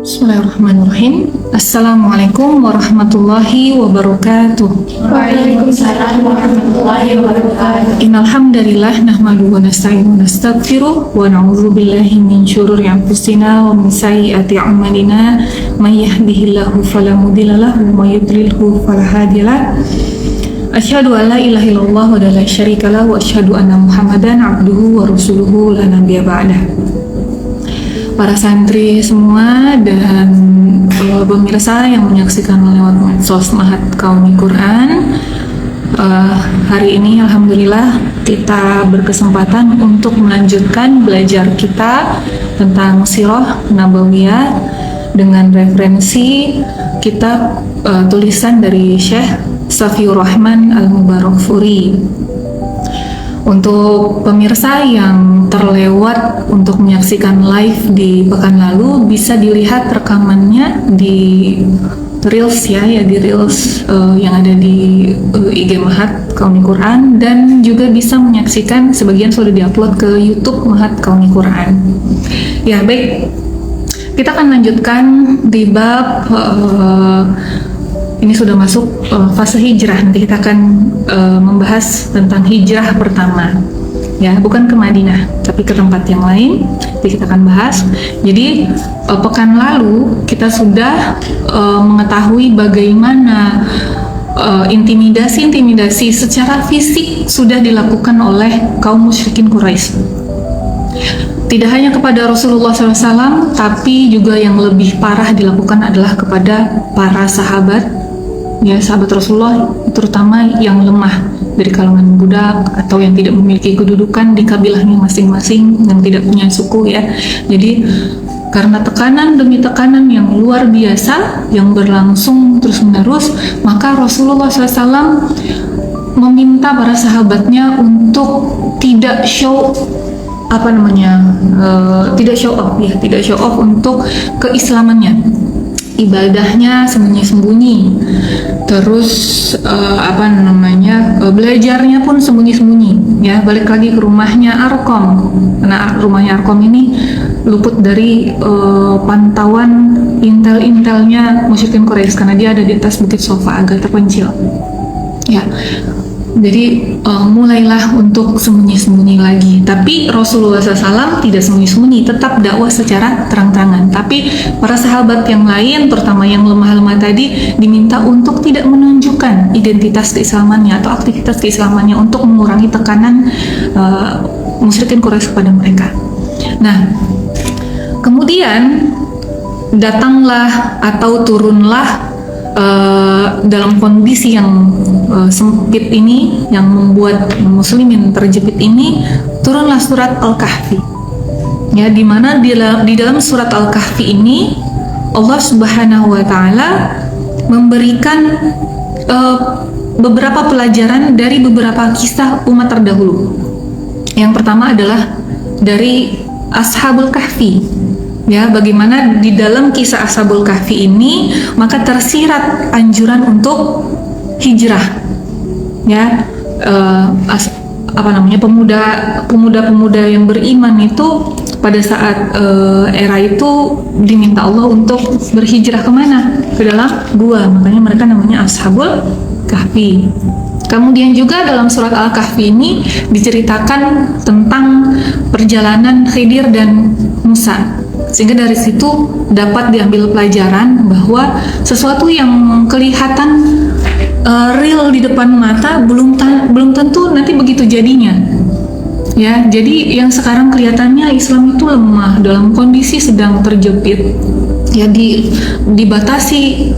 Bismillahirrahmanirrahim. Assalamualaikum warahmatullahi wabarakatuh. Waalaikumsalam warahmatullahi wabarakatuh. Innal hamdalillah nahmaduhu wa nasta'inuhu wa nastaghfiruh wa na'udzu billahi min syururi anfusina wa min sayyiati a'malina may yahdihillahu fala mudilla lahu wa may yudlilhu fala hadiyalah. Asyhadu an la ilaha illallah wa la syarika lahu wa asyhadu anna Muhammadan abduhu wa rasuluhu la nabiyya ba'dah. Para santri semua dan pemirsa yang menyaksikan lewat medsos Mahat Kauni Quran, hari ini alhamdulillah kita berkesempatan untuk melanjutkan belajar kita tentang Sirah Nabawiyah dengan referensi kitab tulisan dari Syekh Safiur Rahman Al-Mubarakfuri. Untuk pemirsa yang terlewat untuk menyaksikan live di pekan lalu, bisa dilihat rekamannya di Reels di Reels yang ada di IG Mahat Kauni Quran, dan juga bisa menyaksikan sebagian sudah diupload ke YouTube Mahat Kauni Quran. Ya baik, kita akan lanjutkan di bab ini sudah masuk fase hijrah. Nanti kita akan membahas tentang hijrah pertama, ya, bukan ke Madinah tapi ke tempat yang lain. Jadi kita akan bahas. Jadi pekan lalu kita sudah mengetahui bagaimana intimidasi secara fisik sudah dilakukan oleh kaum musyrikin Quraisy. Tidak hanya kepada Rasulullah SAW, tapi juga yang lebih parah dilakukan adalah kepada para sahabat, ya, sahabat Rasulullah, terutama yang lemah dari kalangan budak atau yang tidak memiliki kedudukan di kabilahnya masing-masing, yang tidak punya suku, ya. Jadi karena tekanan demi tekanan yang luar biasa yang berlangsung terus-menerus, maka Rasulullah SAW meminta para sahabatnya untuk tidak show tidak show off untuk keislamannya, ibadahnya sembunyi-sembunyi, terus belajarnya pun sembunyi-sembunyi, ya. Balik lagi ke rumahnya Arqam, karena rumahnya Arqam ini luput dari pantauan intel-intelnya musyrikin Quraisy karena dia ada di atas bukit Sofa, agak terpencil, ya. Jadi mulailah untuk sembunyi-sembunyi lagi. Tapi Rasulullah SAW tidak sembunyi-sembunyi, tetap dakwah secara terang-terangan. Tapi para sahabat yang lain, terutama yang lemah-lemah tadi, diminta untuk tidak menunjukkan identitas keislamannya atau aktivitas keislamannya untuk mengurangi tekanan musyrikin Quraisy kepada mereka. Nah, kemudian datanglah atau turunlah dalam kondisi yang sempit ini, yang membuat muslimin terjepit ini, turunlah surat Al-Kahfi, ya, di mana di dalam surat Al-Kahfi ini Allah Subhanahu wa Ta'ala memberikan beberapa pelajaran dari beberapa kisah umat terdahulu. Yang pertama adalah dari Ashabul Kahfi, ya, bagaimana di dalam kisah Ashabul Kahfi ini maka tersirat anjuran untuk hijrah, ya. Pemuda-pemuda yang beriman itu pada saat era itu diminta Allah untuk berhijrah kemana? Ke dalam gua, makanya mereka namanya Ashabul Kahfi. Kemudian juga dalam surat Al-Kahfi ini diceritakan tentang perjalanan Khidir dan Musa, sehingga dari situ dapat diambil pelajaran bahwa sesuatu yang kelihatan real di depan mata belum tentu nanti begitu jadinya, ya. Jadi yang sekarang kelihatannya Islam itu lemah, dalam kondisi sedang terjepit, ya, dibatasi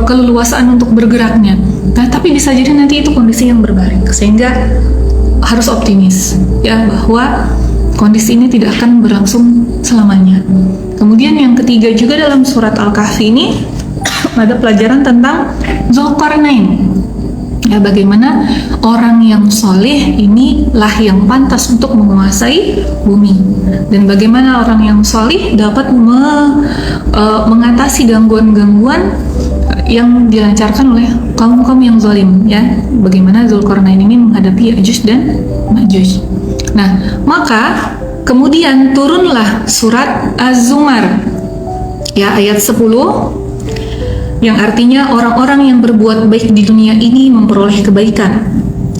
keleluasaan untuk bergeraknya. Nah, tapi bisa jadi nanti itu kondisi yang berbalik, sehingga harus optimis, ya, bahwa kondisi ini tidak akan berlangsung selamanya. Kemudian yang ketiga juga dalam surat Al-Kahfi ini ada pelajaran tentang Dzulqarnain, ya, bagaimana orang yang soleh inilah yang pantas untuk menguasai bumi, dan bagaimana orang yang soleh dapat mengatasi gangguan-gangguan yang dilancarkan oleh kaum-kaum yang zalim, ya. Bagaimana Dzulqarnain ini menghadapi Ya'juj dan Ma'juj. Nah, maka kemudian turunlah surat Az-Zumar, Ya, ayat 10 yang artinya orang-orang yang berbuat baik di dunia ini memperoleh kebaikan,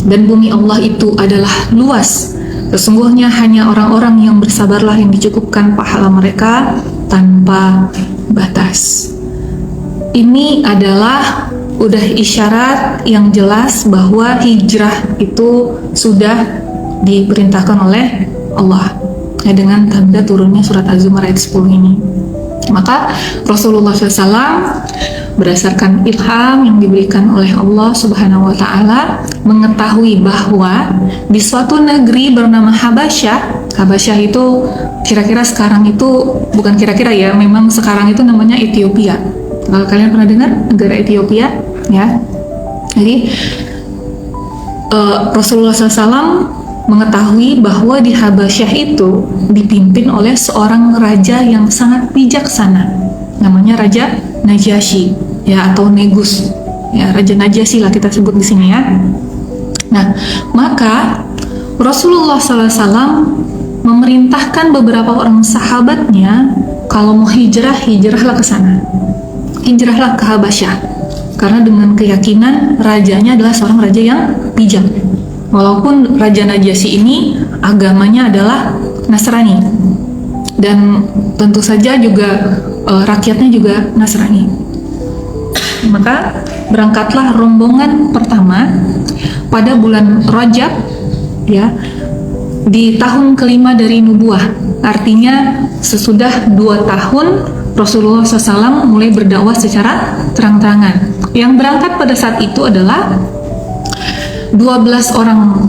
dan bumi Allah itu adalah luas. Sesungguhnya hanya orang-orang yang bersabarlah yang dicukupkan pahala mereka tanpa batas. Ini adalah udah isyarat yang jelas bahwa hijrah itu sudah diperintahkan oleh Allah, ya, dengan tanda turunnya surat Az-Zumar ayat 10 ini. Maka Rasulullah SAW berdasarkan ilham yang diberikan oleh Allah Subhanahu wa Ta'ala mengetahui bahwa di suatu negeri bernama Habasyah itu kira-kira sekarang itu, bukan kira-kira ya, memang sekarang itu namanya Ethiopia. Kalau kalian pernah dengar negara Ethiopia, ya. Jadi Rasulullah SAW mengetahui bahwa di Habasyah itu dipimpin oleh seorang raja yang sangat bijaksana, namanya Raja Najasyi, ya, atau Negus, ya, Raja Najasyi lah kita sebut di sini, ya. Nah, maka Rasulullah SAW memerintahkan beberapa orang sahabatnya kalau mau hijrahlah ke sana, hijrahlah ke Habasyah, karena dengan keyakinan rajanya adalah seorang raja yang bijak. Walaupun Raja Najasyi ini agamanya adalah Nasrani, dan tentu saja juga rakyatnya juga Nasrani. Maka berangkatlah rombongan pertama pada bulan Rajab, ya, di tahun kelima dari nubuah. Artinya sesudah 2 tahun Rasulullah SAW mulai berdakwah secara terang-terangan. Yang berangkat pada saat itu adalah 12 orang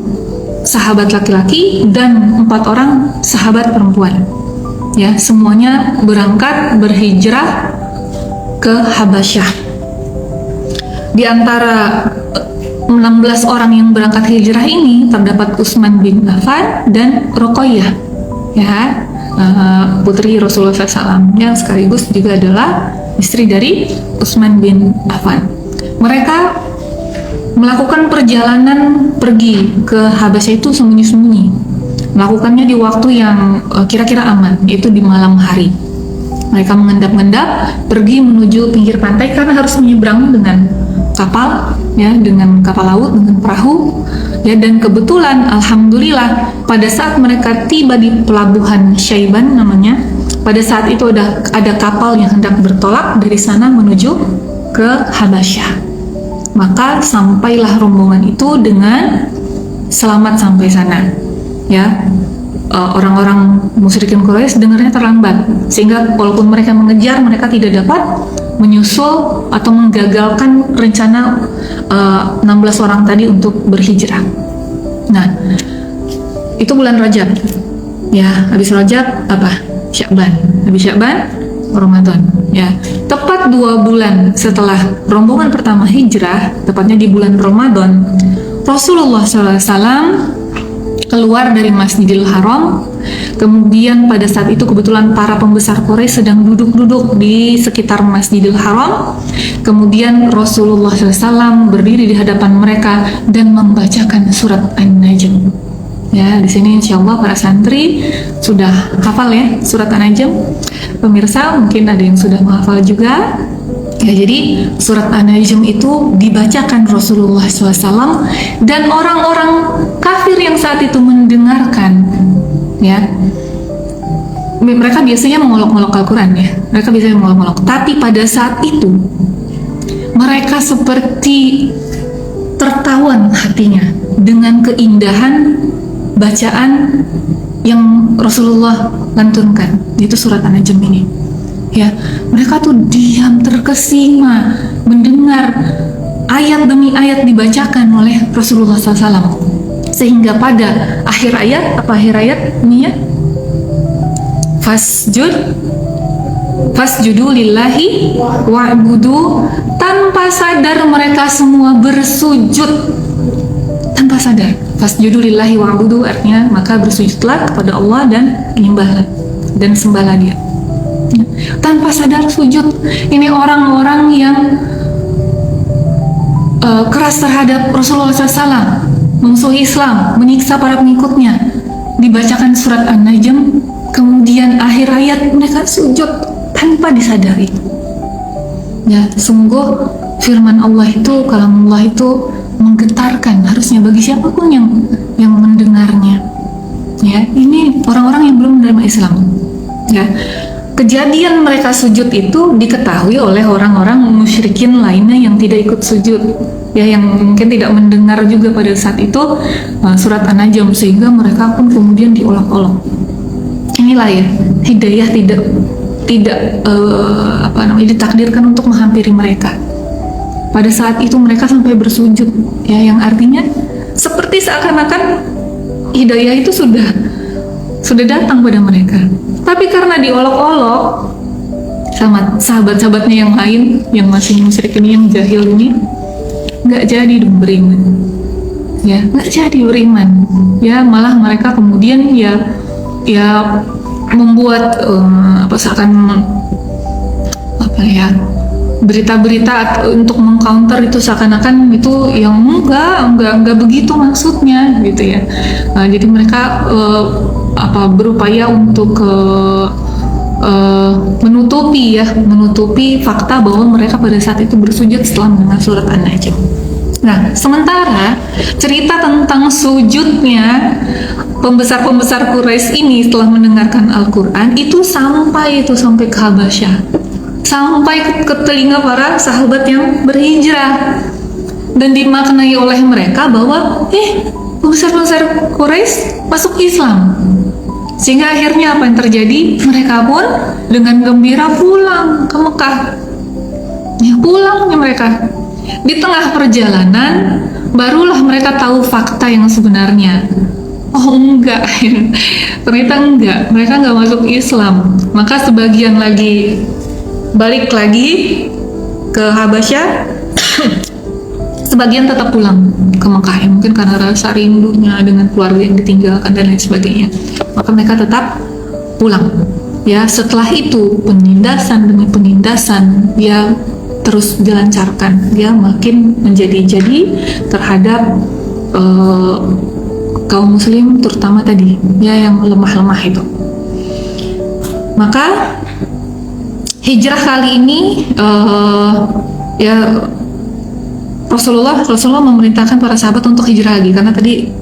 sahabat laki-laki dan 4 orang sahabat perempuan. Ya, semuanya berangkat berhijrah ke Habasyah. Di antara 16 orang yang berangkat hijrah ini terdapat Utsman bin Affan dan Ruqayyah, ya, putri Rasulullah SAW, yang sekaligus juga adalah istri dari Utsman bin Affan. Mereka melakukan perjalanan pergi ke Habasyah itu sembunyi-sembunyi, melakukannya di waktu yang kira-kira aman, yaitu di malam hari. Mereka mengendap-endap pergi menuju pinggir pantai karena harus menyeberang dengan kapal, ya, dengan kapal laut, dengan perahu, ya. Dan kebetulan alhamdulillah pada saat mereka tiba di pelabuhan Syaiban namanya, pada saat itu ada kapal yang hendak bertolak dari sana menuju ke Habasyah. Maka sampailah rombongan itu dengan selamat sampai sana, ya. Orang-orang musyrikin Quraisy dengarnya terlambat, sehingga walaupun mereka mengejar, mereka tidak dapat menyusul atau menggagalkan rencana 16 orang tadi untuk berhijrah. Nah, itu bulan Rajab, ya. Habis Rajab apa? Sya'ban. Habis Sya'ban Ramadan, ya. Tepat 2 bulan setelah rombongan pertama hijrah, tepatnya di bulan Ramadan, Rasulullah SAW keluar dari Masjidil Haram. Kemudian pada saat itu kebetulan para pembesar Quraisy sedang duduk-duduk di sekitar Masjidil Haram. Kemudian Rasulullah SAW berdiri di hadapan mereka dan membacakan surat An-Najm. Ya, di sini insya Allah para santri sudah hafal, ya, surat An-Najm. Pemirsa mungkin ada yang sudah menghafal juga. Ya, jadi surat An-Najm itu dibacakan Rasulullah SAW dan orang-orang kafir yang saat itu mendengarkan, ya. Mereka biasanya mengolok-olok Al-Quran, ya. Mereka biasanya mengolok-olok. Tapi pada saat itu mereka seperti tertawan hatinya dengan keindahan bacaan yang Rasulullah lantunkan. Itu surat An-Najm ini. Ya, mereka tuh diam terkesima mendengar ayat demi ayat dibacakan oleh Rasulullah SAW, sehingga pada akhir ayat, apa akhir ayat ini, ya, fasjudu lillahi wa'budu, tanpa sadar mereka semua bersujud, tanpa sadar. Fasjudu lillahi wa'budu artinya maka bersujudlah kepada Allah dan menyembahlah dan sembahlah Dia. Tanpa sadar sujud. Ini orang-orang yang keras terhadap Rasulullah SAW, memusuhi Islam, menyiksa para pengikutnya. Dibacakan surat An-Najm, kemudian akhir ayat mereka sujud tanpa disadari. Ya, sungguh firman Allah itu, kalam Allah itu menggetarkan harusnya bagi siapapun yang mendengarnya. Ya, ini orang-orang yang belum menerima Islam. Ya, kejadian mereka sujud itu diketahui oleh orang-orang musyrikin lainnya yang tidak ikut sujud. Ya, yang mungkin tidak mendengar juga pada saat itu surat An-Najm, sehingga mereka pun kemudian diolok-olok. Inilah ya, hidayah tidak ditakdirkan untuk menghampiri mereka. Pada saat itu mereka sampai bersujud, ya, yang artinya seperti seakan-akan hidayah itu sudah datang pada mereka. Tapi karena diolok-olok sama sahabat-sahabatnya yang lain, yang masih musyrik ini, yang jahil ini, nggak jadi dong beriman. Ya, nggak jadi beriman. Ya, malah mereka kemudian ya membuat berita-berita untuk mengcounter itu, seakan-akan itu yang enggak begitu maksudnya gitu ya. Jadi mereka berupaya untuk menutupi fakta bahwa mereka pada saat itu bersujud setelah mendengar surat An-Najm. Nah, sementara cerita tentang sujudnya pembesar-pembesar Quraisy ini setelah mendengarkan Al-Quran itu sampai ke Habasyah, sampai ke telinga para sahabat yang berhijrah, dan dimaknai oleh mereka bahwa pembesar-pembesar Quraisy masuk Islam. Sehingga akhirnya apa yang terjadi? Mereka pun dengan gembira pulang ke Mekah. Ya, pulangnya mereka. Di tengah perjalanan barulah mereka tahu fakta yang sebenarnya. Oh enggak, ternyata enggak, mereka enggak masuk Islam. Maka sebagian lagi balik lagi ke Habasyah, sebagian tetap pulang ke Mekah, ya, mungkin karena rasa rindunya dengan keluarga yang ditinggalkan dan lain sebagainya. Maka mereka tetap pulang. Ya, setelah itu penindasan demi penindasan ya terus dilancarkan, dia makin menjadi-jadi terhadap kaum muslim, terutama tadi ya yang lemah-lemah itu. Maka hijrah kali ini Rasulullah memerintahkan para sahabat untuk hijrah lagi, karena tadi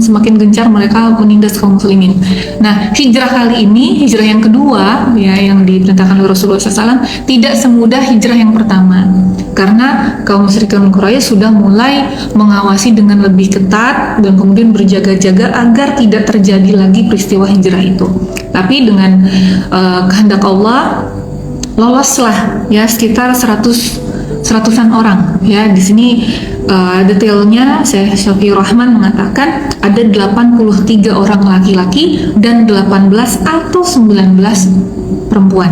semakin gencar mereka menindas kaum muslimin. Nah, hijrah kali ini, hijrah yang kedua ya yang diperintahkan oleh Rasulullah SAW, tidak semudah hijrah yang pertama, karena kaum musyrikin Quraisy sudah mulai mengawasi dengan lebih ketat dan kemudian berjaga-jaga agar tidak terjadi lagi peristiwa hijrah itu. Tapi dengan kehendak Allah loloslah ya sekitar seratusan orang ya. Di sini detailnya Syekh Syafiur Rahman mengatakan ada 83 orang laki-laki dan 18 atau 19 perempuan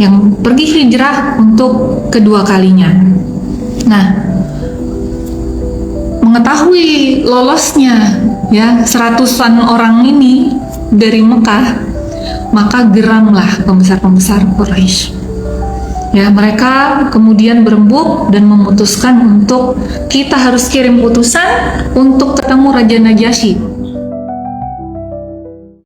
yang pergi hijrah untuk kedua kalinya. Nah, mengetahui lolosnya ya seratusan orang ini dari Mekah, maka geramlah pembesar-pembesar Quraisy. Ya, mereka kemudian berembuk dan memutuskan untuk kita harus kirim utusan untuk ketemu Raja Najasyi